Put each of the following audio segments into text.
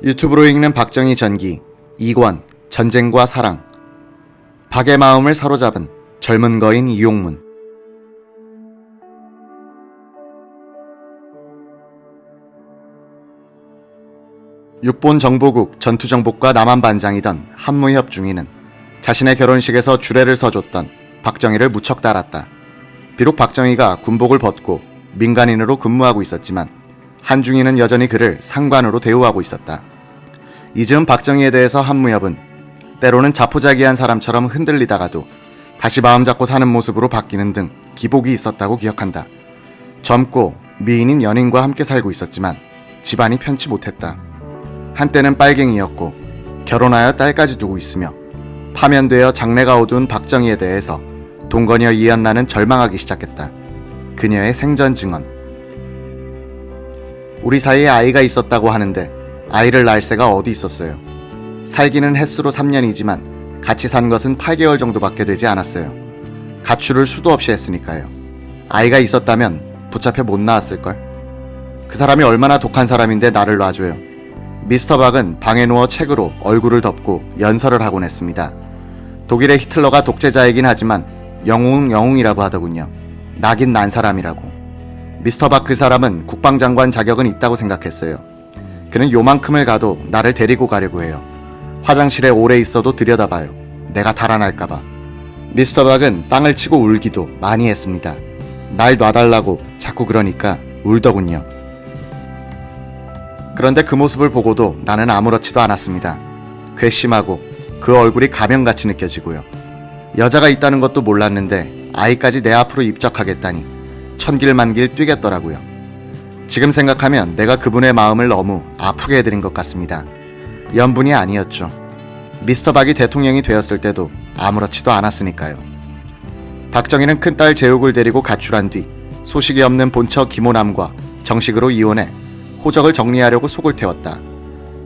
유튜브로 읽는 박정희 전기 2권 전쟁과 사랑. 박의 마음을 사로잡은 젊은 거인 이용문. 육본 정보국 전투정복과 남한반장이던 한무협 중위는 자신의 결혼식에서 주례를 서줬던 박정희를 무척 따랐다. 비록 박정희가 군복을 벗고 민간인으로 근무하고 있었지만 한중위는 여전히 그를 상관으로 대우하고 있었다. 이즈음 박정희에 대해서 한무협은 때로는 자포자기한 사람처럼 흔들리다가도 다시 마음 잡고 사는 모습으로 바뀌는 등 기복이 있었다고 기억한다. 젊고 미인인 연인과 함께 살고 있었지만 집안이 편치 못했다. 한때는 빨갱이였고 결혼하여 딸까지 두고 있으며 파면되어 장래가 어두운 박정희에 대해서 동거녀 이연라는 절망하기 시작했다. 그녀의 생전 증언. 우리 사이에 아이가 있었다고 하는데 아이를 낳을 새가 어디 있었어요. 살기는 햇수로 3년이지만 같이 산 것은 8개월 정도밖에 되지 않았어요. 가출을 수도 없이 했으니까요. 아이가 있었다면 붙잡혀 못 나왔을걸. 그 사람이 얼마나 독한 사람인데 나를 놔줘요. 미스터 박은 방에 누워 책으로 얼굴을 덮고 연설을 하곤 했습니다. 독일의 히틀러가 독재자이긴 하지만 영웅이라고 하더군요. 나긴 난 사람이라고. 미스터 박 그 사람은 국방장관 자격은 있다고 생각했어요. 그는 요만큼을 가도 나를 데리고 가려고 해요. 화장실에 오래 있어도 들여다봐요. 내가 달아날까봐. 미스터 박은 땅을 치고 울기도 많이 했습니다. 날 놔달라고 자꾸 그러니까 울더군요. 그런데 그 모습을 보고도 나는 아무렇지도 않았습니다. 괘씸하고 그 얼굴이 가면같이 느껴지고요. 여자가 있다는 것도 몰랐는데 아이까지 내 앞으로 입적하겠다니 천길만길 뛰겠더라고요. 지금 생각하면 내가 그분의 마음을 너무 아프게 해드린 것 같습니다. 연분이 아니었죠. 미스터 박이 대통령이 되었을 때도 아무렇지도 않았으니까요. 박정희는 큰딸 제옥을 데리고 가출한 뒤 소식이 없는 본처 김호남과 정식으로 이혼해 호적을 정리하려고 속을 태웠다.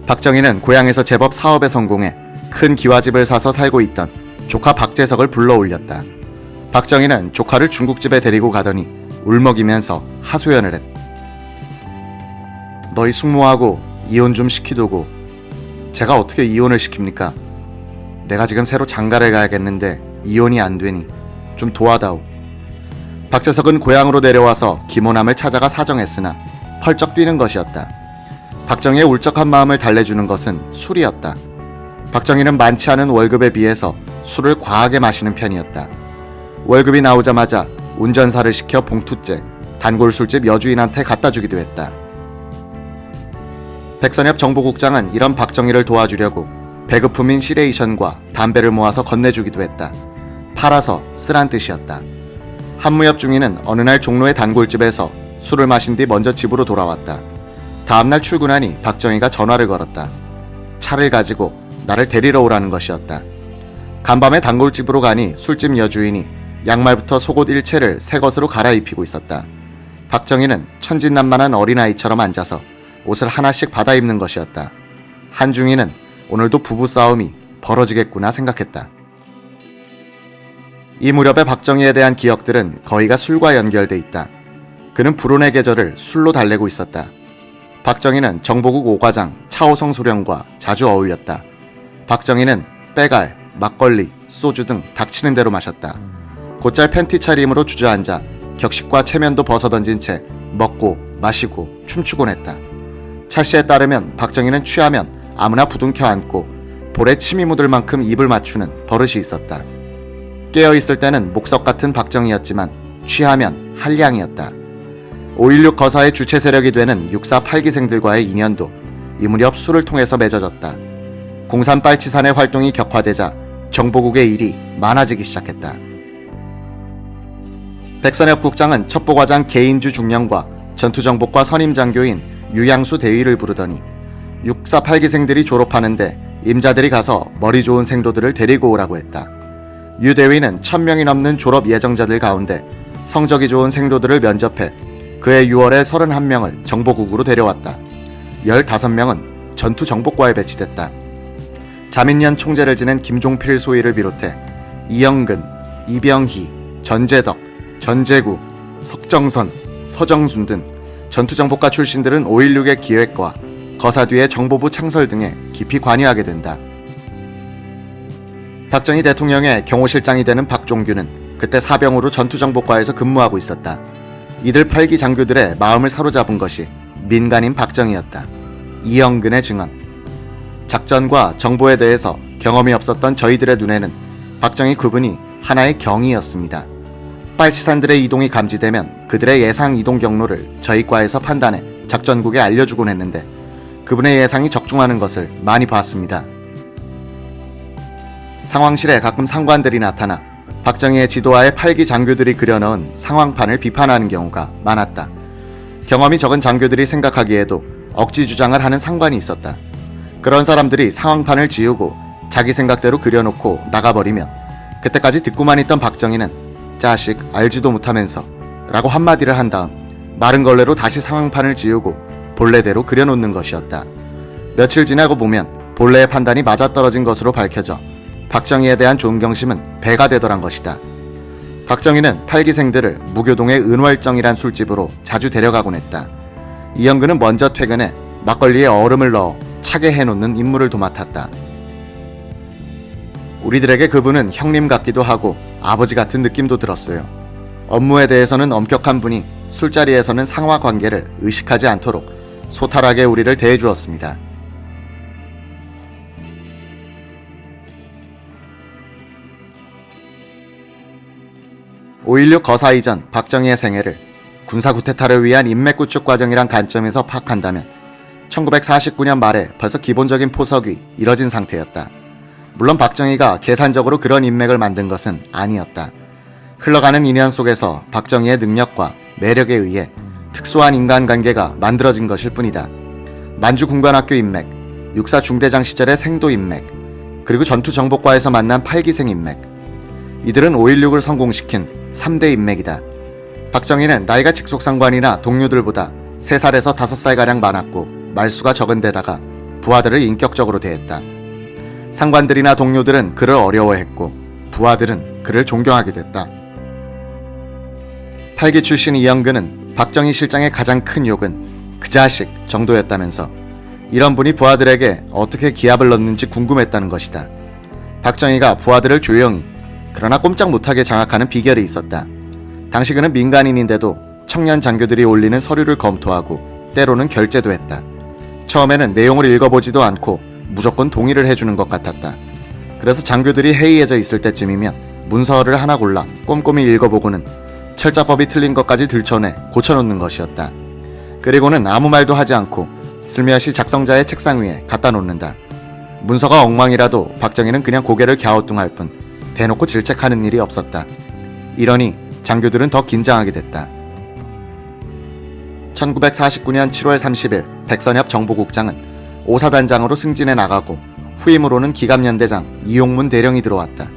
박정희는 고향에서 제법 사업에 성공해 큰 기와집을 사서 살고 있던 조카 박재석을 불러올렸다. 박정희는 조카를 중국집에 데리고 가더니 울먹이면서 하소연을 했다. 너희 숙모하고 이혼 좀 시키두고 제가 어떻게 이혼을 시킵니까? 내가 지금 새로 장가를 가야겠는데 이혼이 안 되니 좀 도와다오. 박재석은 고향으로 내려와서 김호남을 찾아가 사정했으나 펄쩍 뛰는 것이었다. 박정희의 울적한 마음을 달래주는 것은 술이었다. 박정희는 많지 않은 월급에 비해서 술을 과하게 마시는 편이었다. 월급이 나오자마자 운전사를 시켜 봉투째 단골 술집 여주인한테 갖다 주기도 했다. 백선엽 정보국장은 이런 박정희를 도와주려고 배급품인 시레이션과 담배를 모아서 건네주기도 했다. 팔아서 쓰란 뜻이었다. 한무협 중위는 어느 날 종로의 단골집에서 술을 마신 뒤 먼저 집으로 돌아왔다. 다음날 출근하니 박정희가 전화를 걸었다. 차를 가지고 나를 데리러 오라는 것이었다. 간밤에 단골집으로 가니 술집 여주인이 양말부터 속옷 일체를 새 것으로 갈아입히고 있었다. 박정희는 천진난만한 어린아이처럼 앉아서 옷을 하나씩 받아 입는 것이었다. 한중희는 오늘도 부부싸움이 벌어지겠구나 생각했다. 이 무렵의 박정희에 대한 기억들은 거의가 술과 연결돼 있다. 그는 불운의 계절을 술로 달래고 있었다. 박정희는 정보국 5과장 차오성 소령과 자주 어울렸다. 박정희는 빼갈, 막걸리, 소주 등 닥치는 대로 마셨다. 곧잘 팬티 차림으로 주저앉아 격식과 체면도 벗어던진 채 먹고 마시고 춤추곤 했다. 차씨에 따르면 박정희는 취하면 아무나 부둥켜 안고 볼에 침이 묻을 만큼 입을 맞추는 버릇이 있었다. 깨어있을 때는 목석 같은 박정희였지만 취하면 한량이었다. 5.16 거사의 주체 세력이 되는 6.4 8기생들과의 인연도 이 무렵 술을 통해서 맺어졌다. 공산 빨치산의 활동이 격화되자 정보국의 일이 많아지기 시작했다. 백선엽 국장은 첩보과장 개인주 중령과 전투정복과 선임장교인 유양수 대위를 부르더니 6.4 8기생들이 졸업하는데 임자들이 가서 머리 좋은 생도들을 데리고 오라고 했다. 유 대위는 1000명이 넘는 졸업 예정자들 가운데 성적이 좋은 생도들을 면접해 그해 6월에 31명을 정보국으로 데려왔다. 15명은 전투정복과에 배치됐다. 자민련 총재를 지낸 김종필 소위를 비롯해 이영근, 이병희, 전재덕, 전재구, 석정선, 서정순 등 전투정복과 출신들은 5.16의 기획과 거사 뒤의 정보부 창설 등에 깊이 관여하게 된다. 박정희 대통령의 경호실장이 되는 박종규는 그때 사병으로 전투정보과에서 근무하고 있었다. 이들 8기 장교들의 마음을 사로잡은 것이 민간인 박정희였다. 이영근의 증언. 작전과 정보에 대해서 경험이 없었던 저희들의 눈에는 박정희 그분이 하나의 경이였습니다. 빨치산들의 이동이 감지되면 그들의 예상 이동 경로를 저희 과에서 판단해 작전국에 알려주곤 했는데 그분의 예상이 적중하는 것을 많이 봤습니다. 상황실에 가끔 상관들이 나타나 박정희의 지도하에 8기 장교들이 그려넣은 상황판을 비판하는 경우가 많았다. 경험이 적은 장교들이 생각하기에도 억지 주장을 하는 상관이 있었다. 그런 사람들이 상황판을 지우고 자기 생각대로 그려놓고 나가버리면 그때까지 듣고만 있던 박정희는 자식 알지도 못하면서 라고 한마디를 한 다음 마른 걸레로 다시 상황판을 지우고 본래대로 그려놓는 것이었다. 며칠 지나고 보면 본래의 판단이 맞아떨어진 것으로 밝혀져 박정희에 대한 존경심은 배가 되더란 것이다. 박정희는 8기생들을 무교동의 은월정이란 술집으로 자주 데려가곤 했다. 이영근은 먼저 퇴근해 막걸리에 얼음을 넣어 차게 해놓는 임무를 도맡았다. 우리들에게 그분은 형님 같기도 하고 아버지 같은 느낌도 들었어요. 업무에 대해서는 엄격한 분이 술자리에서는 상하 관계를 의식하지 않도록 소탈하게 우리를 대해주었습니다. (5.16) 거사 이전 박정희의 생애를 군사 구태타를 위한 인맥 구축 과정이란 관점에서 파악한다면 1949년 말에 벌써 기본적인 포석이 이뤄진 상태였다. 물론 박정희가 계산적으로 그런 인맥을 만든 것은 아니었다. 흘러가는 인연 속에서 박정희의 능력과 매력에 의해 특수한 인간관계가 만들어진 것일 뿐이다. 만주군관학교 인맥, 육사 중대장 시절의 생도 인맥, 그리고 전투정보과에서 만난 8기생 인맥. 이들은 5.16을 성공시킨 3대 인맥이다. 박정희는 나이가 직속상관이나 동료들보다 3살에서 5살가량 많았고 말수가 적은 데다가 부하들을 인격적으로 대했다. 상관들이나 동료들은 그를 어려워했고 부하들은 그를 존경하게 됐다. 8기 출신 이영근은 박정희 실장의 가장 큰 욕은 그 자식 정도였다면서 이런 분이 부하들에게 어떻게 기합을 넣는지 궁금했다는 것이다. 박정희가 부하들을 조용히 그러나 꼼짝 못하게 장악하는 비결이 있었다. 당시 그는 민간인인데도 청년 장교들이 올리는 서류를 검토하고 때로는 결재도 했다. 처음에는 내용을 읽어보지도 않고 무조건 동의를 해주는 것 같았다. 그래서 장교들이 해이해져 있을 때쯤이면 문서를 하나 골라 꼼꼼히 읽어보고는 철자법이 틀린 것까지 들춰내 고쳐놓는 것이었다. 그리고는 아무 말도 하지 않고 슬며시 작성자의 책상 위에 갖다 놓는다. 문서가 엉망이라도 박정희는 그냥 고개를 갸우뚱할 뿐 대놓고 질책하는 일이 없었다. 이러니 장교들은 더 긴장하게 됐다. 1949년 7월 30일 백선엽 정보국장은 오사단장으로 승진해 나가고 후임으로는 기갑연대장 이용문 대령이 들어왔다.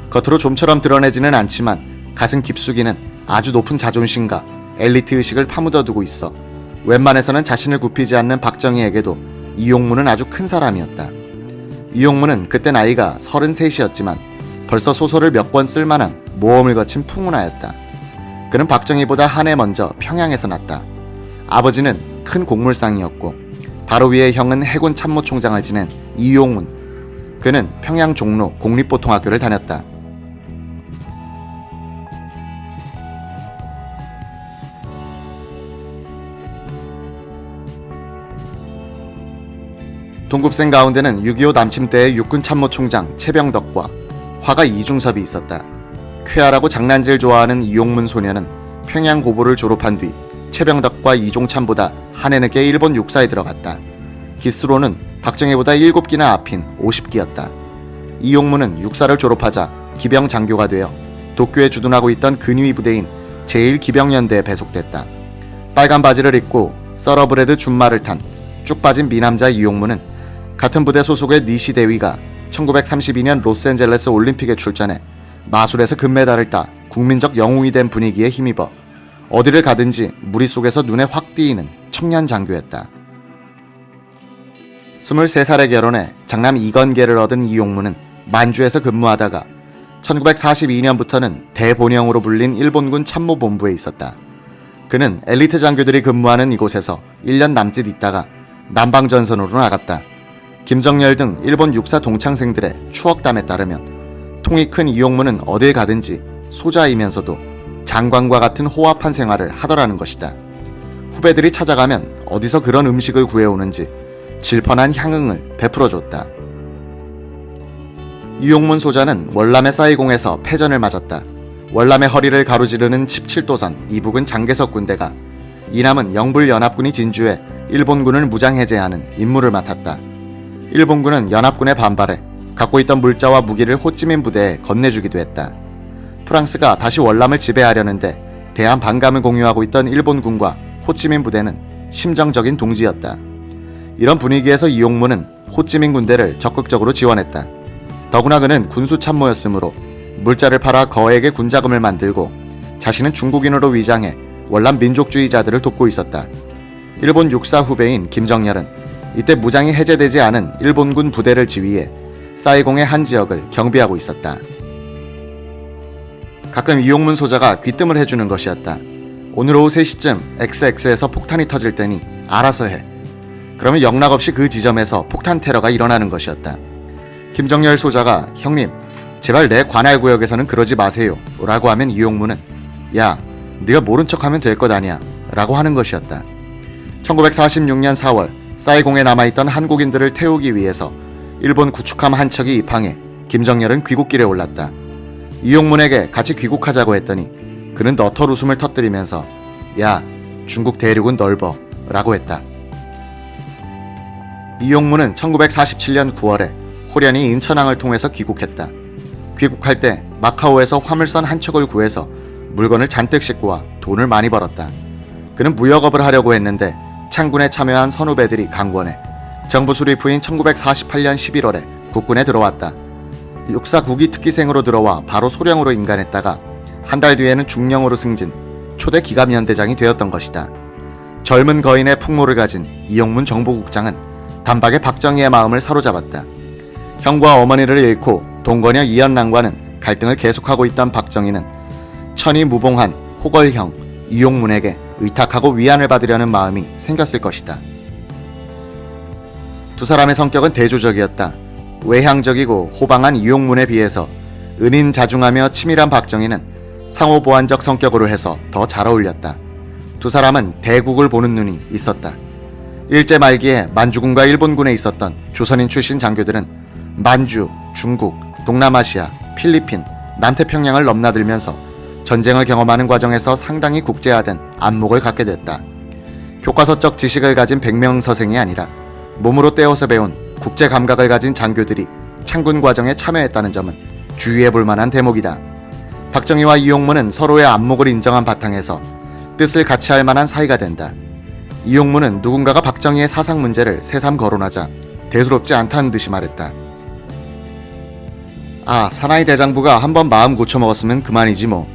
겉으로 좀처럼 드러내지는 않지만 가슴 깊숙이는 아주 높은 자존심과 엘리트 의식을 파묻어두고 있어 웬만해서는 자신을 굽히지 않는 박정희에게도 이용문은 아주 큰 사람이었다. 이용문은 그때 나이가 33이었지만 벌써 소설을 몇 권 쓸만한 모험을 거친 풍운하였다. 그는 박정희보다 한 해 먼저 평양에서 났다. 아버지는 큰 곡물상이었고 바로 위에 형은 해군 참모총장을 지낸 이용문. 그는 평양 종로 공립보통학교를 다녔다. 동급생 가운데는 6.25 남침 때의 육군 참모총장 최병덕과 화가 이중섭이 있었다. 쾌활하고 장난질 좋아하는 이용문 소녀는 평양 고보를 졸업한 뒤 최병덕과 이종참보다 한 해 늦게 일본 육사에 들어갔다. 기수로는 박정희보다 7기나 앞인 50기였다. 이용문은 육사를 졸업하자 기병 장교가 되어 도쿄에 주둔하고 있던 근위 부대인 제1기병연대에 배속됐다. 빨간 바지를 입고 서러브레드 준말을 탄 쭉 빠진 미남자 이용문은 같은 부대 소속의 니시 대위가 1932년 로스앤젤레스 올림픽에 출전해 마술에서 금메달을 따 국민적 영웅이 된 분위기에 힘입어 어디를 가든지 무리 속에서 눈에 확 띄이는 청년 장교였다. 23살에 결혼해 장남 이건계를 얻은 이용문은 만주에서 근무하다가 1942년부터는 대본영으로 불린 일본군 참모본부에 있었다. 그는 엘리트 장교들이 근무하는 이곳에서 1년 남짓 있다가 남방전선으로 나갔다. 김정열 등 일본 육사 동창생들의 추억담에 따르면 통이 큰 이용무는 어딜 가든지 소자이면서도 장관과 같은 호압한 생활을 하더라는 것이다. 후배들이 찾아가면 어디서 그런 음식을 구해오는지 질펀한 향응을 베풀어줬다. 이용문 소자는 월남의 싸이공에서 패전을 맞았다. 월남의 허리를 가로지르는 17도선 이북은 장개석 군대가, 이남은 영불연합군이 진주해 일본군을 무장해제하는 임무를 맡았다. 일본군은 연합군의 반발에 갖고 있던 물자와 무기를 호찌민 부대에 건네주기도 했다. 프랑스가 다시 월남을 지배하려는데 대한 반감을 공유하고 있던 일본군과 호찌민 부대는 심정적인 동지였다. 이런 분위기에서 이용무는 호찌민 군대를 적극적으로 지원했다. 더구나 그는 군수 참모였으므로 물자를 팔아 거액의 군자금을 만들고 자신은 중국인으로 위장해 월남 민족주의자들을 돕고 있었다. 일본 육사 후배인 김정열은 이때 무장이 해제되지 않은 일본군 부대를 지휘해 싸이공의 한 지역을 경비하고 있었다. 가끔 이용문 소자가 귀뜸을 해주는 것이었다. 오늘 오후 3시쯤 XX에서 폭탄이 터질 테니 알아서 해. 그러면 영락없이 그 지점에서 폭탄 테러가 일어나는 것이었다. 김정열 소자가 형님 제발 내 관할 구역에서는 그러지 마세요 라고 하면 이용무는 야 네가 모른 척하면 될 것 아니야 라고 하는 것이었다. 1946년 4월 싸이공에 남아있던 한국인들을 태우기 위해서 일본 구축함 한 척이 입항해 김정열은 귀국길에 올랐다. 이용문에게 같이 귀국하자고 했더니 그는 너털 웃음을 터뜨리면서 야 중국 대륙은 넓어 라고 했다. 이용문은 1947년 9월에 호련히 인천항을 통해서 귀국했다. 귀국할 때 마카오에서 화물선 한 척을 구해서 물건을 잔뜩 싣고 와 돈을 많이 벌었다. 그는 무역업을 하려고 했는데 창군에 참여한 선후배들이 강권해 정부 수립 후인 1948년 11월에 국군에 들어왔다. 육사 구기 특기생으로 들어와 바로 소령으로 인간했다가 한 달 뒤에는 중령으로 승진, 초대 기갑연대장이 되었던 것이다. 젊은 거인의 풍모를 가진 이용문 정보국장은 단박에 박정희의 마음을 사로잡았다. 형과 어머니를 잃고 동거녀 이연랑과는 갈등을 계속하고 있던 박정희는 천이 무봉한 호걸형 이용문에게 의탁하고 위안을 받으려는 마음이 생겼을 것이다. 두 사람의 성격은 대조적이었다. 외향적이고 호방한 이용문에 비해서 은인자중하며 치밀한 박정희는 상호보완적 성격으로 해서 더 잘 어울렸다. 두 사람은 대국을 보는 눈이 있었다. 일제 말기에 만주군과 일본군에 있었던 조선인 출신 장교들은 만주, 중국, 동남아시아, 필리핀, 남태평양을 넘나들면서 전쟁을 경험하는 과정에서 상당히 국제화된 안목을 갖게 됐다. 교과서적 지식을 가진 백명서생이 아니라 몸으로 떼어서 배운 국제 감각을 가진 장교들이 창군 과정에 참여했다는 점은 주의해 볼 만한 대목이다. 박정희와 이용문은 서로의 안목을 인정한 바탕에서 뜻을 같이 할 만한 사이가 된다. 이용문은 누군가가 박정희의 사상 문제를 새삼 거론하자 대수롭지 않다는 듯이 말했다. 아, 사나이 대장부가 한번 마음 고쳐먹었으면 그만이지 뭐.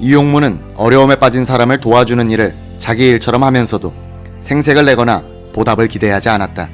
이용문은 어려움에 빠진 사람을 도와주는 일을 자기 일처럼 하면서도 생색을 내거나 보답을 기대하지 않았다.